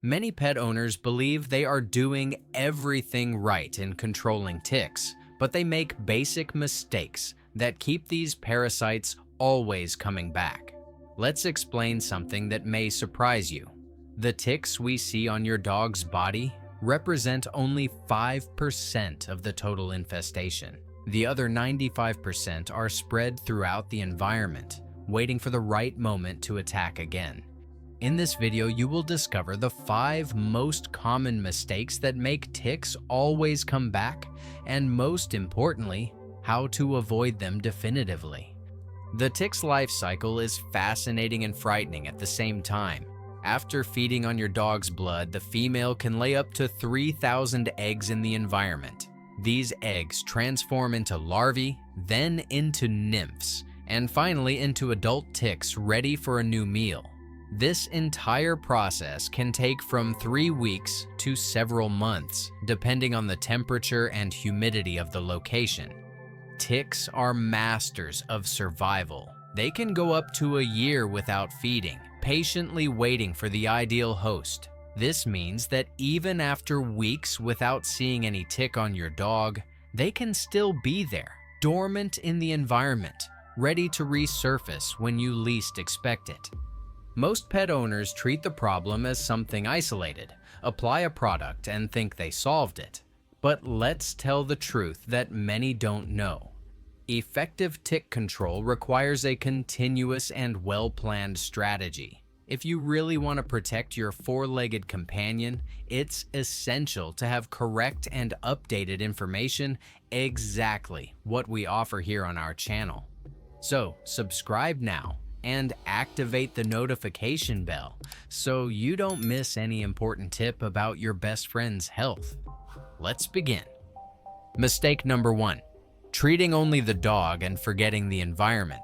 Many pet owners believe they are doing everything right in controlling ticks, but they make basic mistakes that keep these parasites always coming back. Let's explain something that may surprise you. The ticks we see on your dog's body represent only 5% of the total infestation. The other 95% are spread throughout the environment, waiting for the right moment to attack again. In this video, you will discover the 5 most common mistakes that make ticks always come back, and most importantly, how to avoid them definitively. The tick's life cycle is fascinating and frightening at the same time. After feeding on your dog's blood, the female can lay up to 3,000 eggs in the environment. These eggs transform into larvae, then into nymphs, and finally into adult ticks ready for a new meal. This entire process can take from 3 weeks to several months, depending on the temperature and humidity of the location. Ticks are masters of survival. They can go up to a year without feeding, patiently waiting for the ideal host. This means that even after weeks without seeing any tick on your dog, they can still be there, dormant in the environment, ready to resurface when you least expect it. Most pet owners treat the problem as something isolated, apply a product, and think they solved it. But let's tell the truth that many don't know. Effective tick control requires a continuous and well-planned strategy. If you really want to protect your 4-legged companion, it's essential to have correct and updated information, exactly what we offer here on our channel. So, subscribe now and activate the notification bell so you don't miss any important tip about your best friend's health. Let's begin. Mistake number 1. Treating only the dog and forgetting the environment.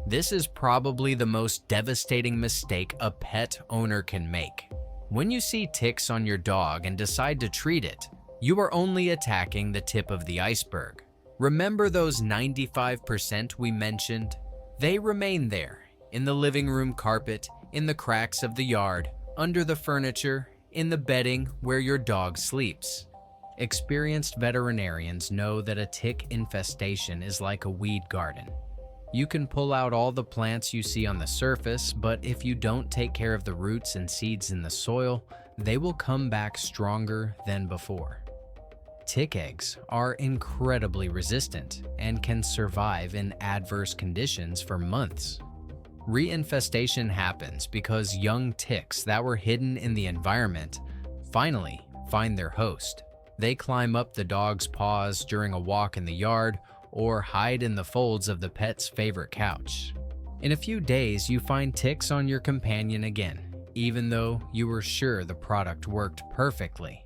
This is probably the most devastating mistake a pet owner can make. When you see ticks on your dog and decide to treat it, you are only attacking the tip of the iceberg. Remember those 95% we mentioned? They remain there, in the living room carpet, in the cracks of the yard, under the furniture, in the bedding where your dog sleeps. Experienced veterinarians know that a tick infestation is like a weed garden. You can pull out all the plants you see on the surface, but if you don't take care of the roots and seeds in the soil, they will come back stronger than before. Tick eggs are incredibly resistant and can survive in adverse conditions for months. Reinfestation happens because young ticks that were hidden in the environment finally find their host. They climb up the dog's paws during a walk in the yard or hide in the folds of the pet's favorite couch. In a few days, you find ticks on your companion again, even though you were sure the product worked perfectly.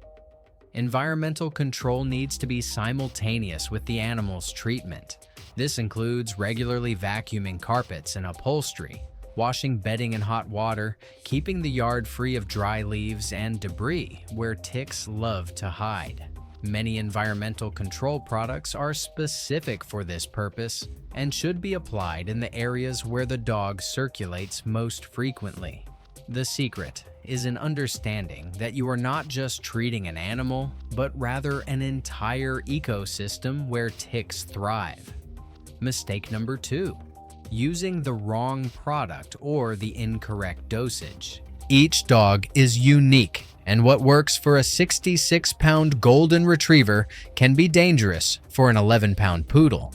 Environmental control needs to be simultaneous with the animal's treatment. This includes regularly vacuuming carpets and upholstery, washing bedding in hot water, keeping the yard free of dry leaves and debris where ticks love to hide. Many environmental control products are specific for this purpose and should be applied in the areas where the dog circulates most frequently. The secret is in understanding that you are not just treating an animal, but rather an entire ecosystem where ticks thrive. Mistake number 2. Using the wrong product or the incorrect dosage. Each dog is unique, and what works for a 66-pound golden retriever can be dangerous for an 11-pound poodle.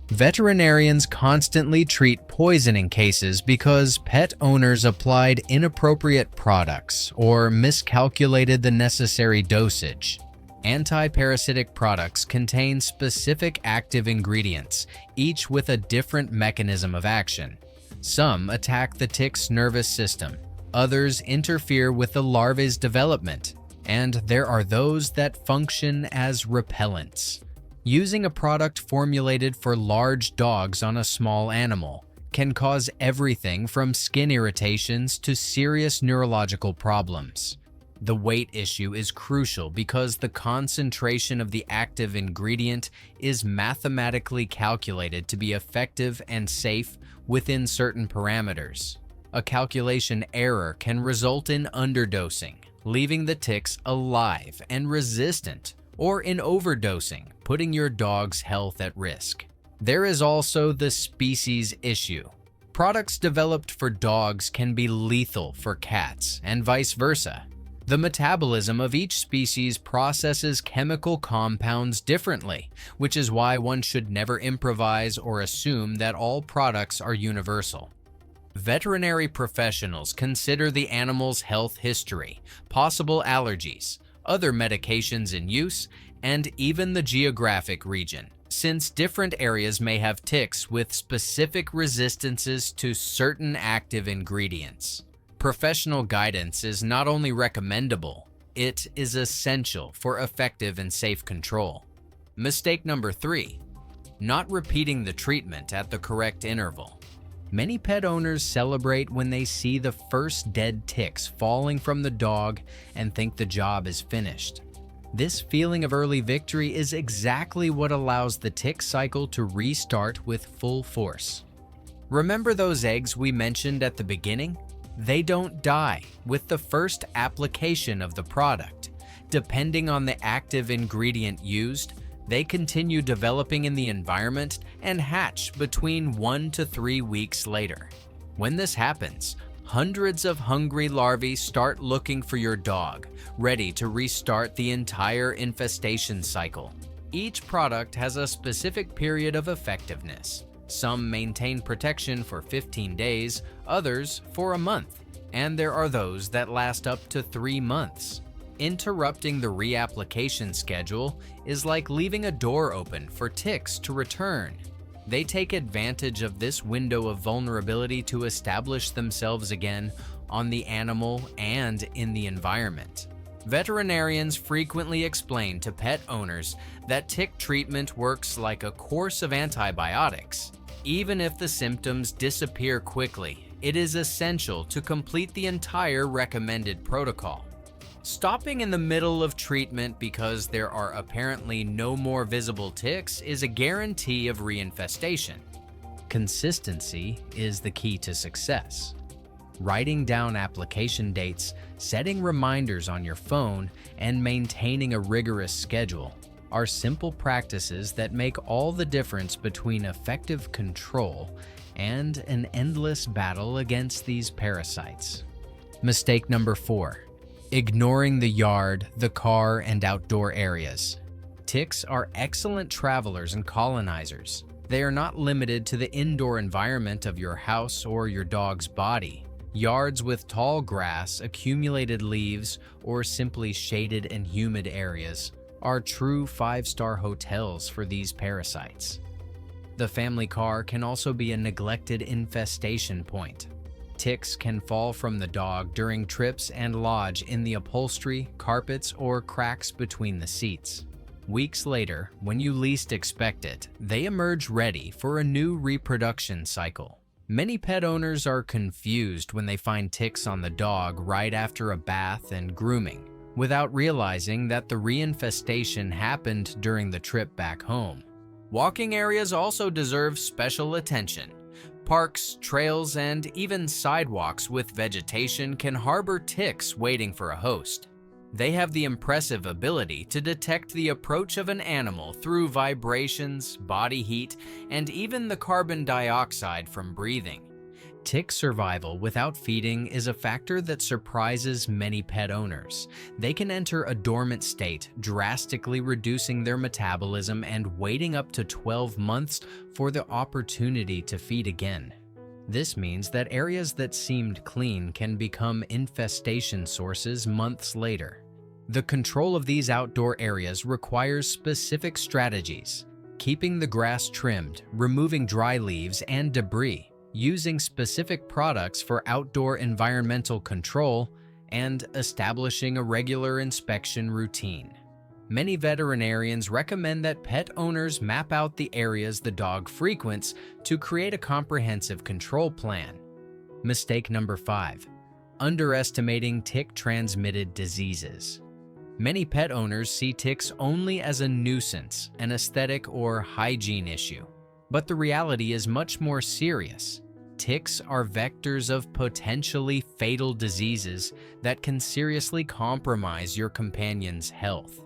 Veterinarians constantly treat poisoning cases because pet owners applied inappropriate products or miscalculated the necessary dosage. Anti-parasitic products contain specific active ingredients, each with a different mechanism of action. Some attack the tick's nervous system, others interfere with the larvae's development, and there are those that function as repellents. Using a product formulated for large dogs on a small animal can cause everything from skin irritations to serious neurological problems. The weight issue is crucial because the concentration of the active ingredient is mathematically calculated to be effective and safe within certain parameters. A calculation error can result in underdosing, leaving the ticks alive and resistant, or in overdosing, putting your dog's health at risk. There is also the species issue. Products developed for dogs can be lethal for cats, and vice versa. The metabolism of each species processes chemical compounds differently, which is why one should never improvise or assume that all products are universal. Veterinary professionals consider the animal's health history, possible allergies, other medications in use, and even the geographic region, since different areas may have ticks with specific resistances to certain active ingredients. Professional guidance is not only recommendable, it is essential for effective and safe control. Mistake number 3, not repeating the treatment at the correct interval. Many pet owners celebrate when they see the first dead ticks falling from the dog and think the job is finished. This feeling of early victory is exactly what allows the tick cycle to restart with full force. Remember those eggs we mentioned at the beginning? They don't die with the first application of the product. Depending on the active ingredient used, they continue developing in the environment and hatch between 1 to 3 weeks later. When this happens, hundreds of hungry larvae start looking for your dog, ready to restart the entire infestation cycle. Each product has a specific period of effectiveness. Some maintain protection for 15 days, others for a month, and there are those that last up to 3 months. Interrupting the reapplication schedule is like leaving a door open for ticks to return. They take advantage of this window of vulnerability to establish themselves again on the animal and in the environment. Veterinarians frequently explain to pet owners that tick treatment works like a course of antibiotics. Even if the symptoms disappear quickly, it is essential to complete the entire recommended protocol. Stopping in the middle of treatment because there are apparently no more visible ticks is a guarantee of reinfestation. Consistency is the key to success. Writing down application dates, setting reminders on your phone, and maintaining a rigorous schedule are simple practices that make all the difference between effective control and an endless battle against these parasites. Mistake number 4. Ignoring the yard, the car, and outdoor areas. Ticks are excellent travelers and colonizers. They are not limited to the indoor environment of your house or your dog's body. Yards with tall grass, accumulated leaves, or simply shaded and humid areas are true 5-star hotels for these parasites. The family car can also be a neglected infestation point. Ticks can fall from the dog during trips and lodge in the upholstery, carpets, or cracks between the seats. Weeks later, when you least expect it, they emerge ready for a new reproduction cycle. Many pet owners are confused when they find ticks on the dog right after a bath and grooming, without realizing that the reinfestation happened during the trip back home. Walking areas also deserve special attention. Parks, trails, and even sidewalks with vegetation can harbor ticks waiting for a host. They have the impressive ability to detect the approach of an animal through vibrations, body heat, and even the carbon dioxide from breathing. Tick survival without feeding is a factor that surprises many pet owners. They can enter a dormant state, drastically reducing their metabolism and waiting up to 12 months for the opportunity to feed again. This means that areas that seemed clean can become infestation sources months later. The control of these outdoor areas requires specific strategies: keeping the grass trimmed, removing dry leaves and debris, using specific products for outdoor environmental control, and establishing a regular inspection routine. Many veterinarians recommend that pet owners map out the areas the dog frequents to create a comprehensive control plan. Mistake number 5. Underestimating tick-transmitted diseases. Many pet owners see ticks only as a nuisance, an aesthetic or hygiene issue. But the reality is much more serious. ticks are vectors of potentially fatal diseases that can seriously compromise your companion's health.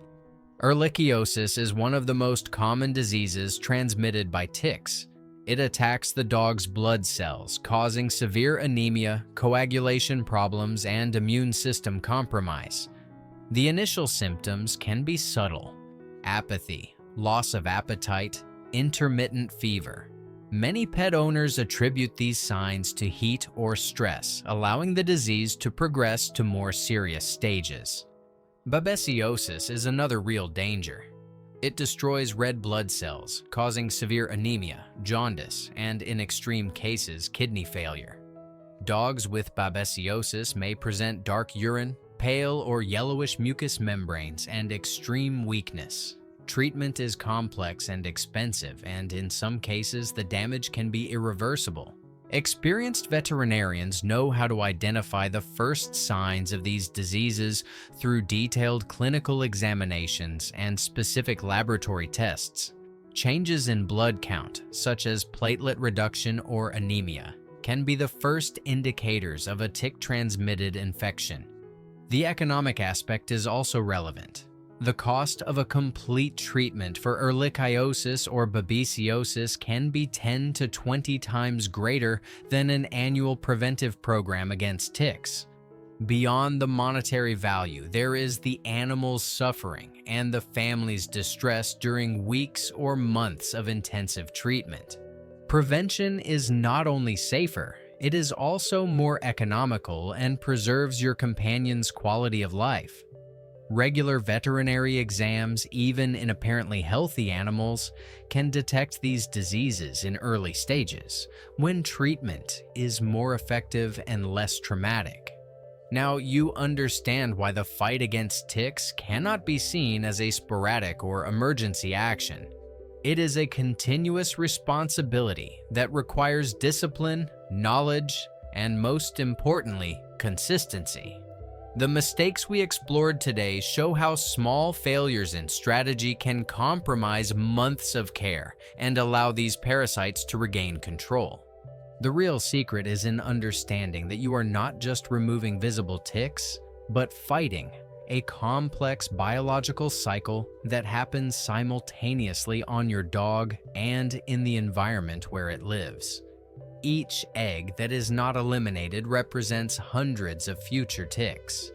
Ehrlichiosis is one of the most common diseases transmitted by ticks. It attacks the dog's blood cells, causing severe anemia, coagulation problems, and immune system compromise. The initial symptoms can be subtle: apathy, loss of appetite, intermittent fever. Many pet owners attribute these signs to heat or stress, allowing the disease to progress to more serious stages. Babesiosis is another real danger. It destroys red blood cells, causing severe anemia, jaundice, and in extreme cases, kidney failure. Dogs with babesiosis may present dark urine, pale or yellowish mucous membranes, and extreme weakness. Treatment is complex and expensive, and in some cases, the damage can be irreversible. Experienced veterinarians know how to identify the first signs of these diseases through detailed clinical examinations and specific laboratory tests. Changes in blood count, such as platelet reduction or anemia, can be the first indicators of a tick-transmitted infection. The economic aspect is also relevant. The cost of a complete treatment for ehrlichiosis or babesiosis can be 10 to 20 times greater than an annual preventive program against ticks. Beyond the monetary value, there is the animal's suffering and the family's distress during weeks or months of intensive treatment. Prevention is not only safer, it is also more economical and preserves your companion's quality of life. Regular veterinary exams, even in apparently healthy animals, can detect these diseases in early stages, when treatment is more effective and less traumatic. Now, you understand why the fight against ticks cannot be seen as a sporadic or emergency action. It is a continuous responsibility that requires discipline, knowledge, and most importantly, consistency. The mistakes we explored today show how small failures in strategy can compromise months of care and allow these parasites to regain control. The real secret is in understanding that you are not just removing visible ticks, but fighting a complex biological cycle that happens simultaneously on your dog and in the environment where it lives. Each egg that is not eliminated represents hundreds of future ticks.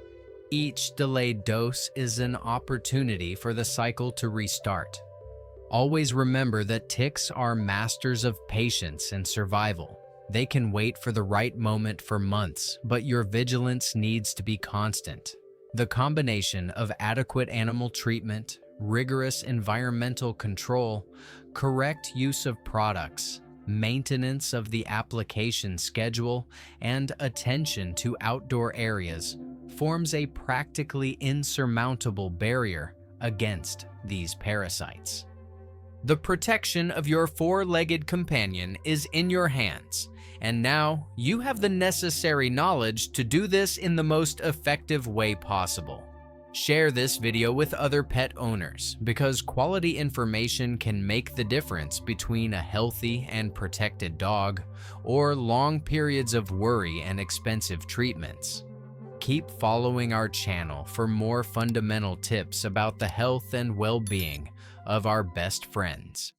Each delayed dose is an opportunity for the cycle to restart. Always remember that ticks are masters of patience and survival. They can wait for the right moment for months, but your vigilance needs to be constant. The combination of adequate animal treatment, rigorous environmental control, correct use of products, maintenance of the application schedule, and attention to outdoor areas forms a practically insurmountable barrier against these parasites. The protection of your four-legged companion is in your hands, and now you have the necessary knowledge to do this in the most effective way possible. Share this video with other pet owners because quality information can make the difference between a healthy and protected dog or long periods of worry and expensive treatments. Keep following our channel for more fundamental tips about the health and well-being of our best friends.